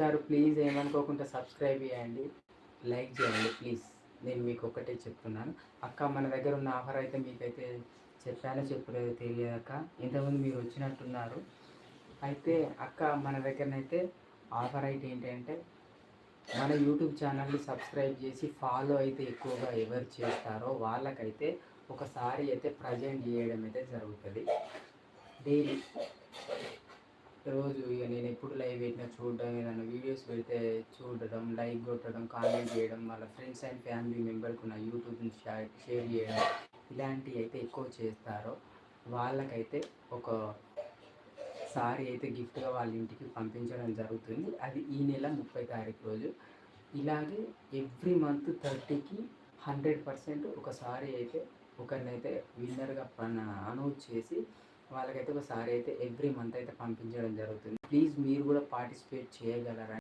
Sir please ఏమనుకోకుండా subscribe చేయండి, like చేయండి please. నేను మీకు ఒకటే చెప్తున్నాను అక్క. మన దగ్గర ఉన్న ఆఫర్ అయితే మీకైతే చెప్పానో చెప్పలేదో తెలియదు అక్క. ఇంతకుముందు మీరు వచ్చినట్టున్నారు. అయితే అక్క మన దగ్గరనైతే ఆఫర్ అయితే ఏంటంటే, మన యూట్యూబ్ ఛానల్ని సబ్స్క్రైబ్ చేసి ఫాలో అయితే ఎక్కువగా ఎవరు చేస్తారో వాళ్ళకైతే ఒకసారి అయితే ప్రజెంట్ చేయడం అయితే జరుగుతుంది డైలీ. రోజు ఇక నేను ఎప్పుడు లైవ్ పెట్టినా చూడడం, ఏదైనా వీడియోస్ పెడితే చూడడం, లైక్ కొట్టడం, కామెంట్ చేయడం, వాళ్ళ ఫ్రెండ్స్ అండ్ ఫ్యామిలీ మెంబర్కి నా యూట్యూబ్ని షేర్ చేయడం, ఇలాంటివి అయితే ఎక్కువ చేస్తారో వాళ్ళకైతే ఒకసారి అయితే గిఫ్ట్గా వాళ్ళ ఇంటికి పంపించడం జరుగుతుంది. అది ఈ నెల 30 తారీఖు రోజు. ఇలాగే ఎవ్రీ మంత్ 30కి 100% ఒకసారి అయితే ఒకరినైతే విన్నర్గా అనౌన్స్ చేసి వాళ్ళకైతే ఒకసారి అయితే ఎవ్రీ మంత్ అయితే పంపించడం జరుగుతుంది. ప్లీజ్ మీరు కూడా పార్టిసిపేట్ చేయగలరా?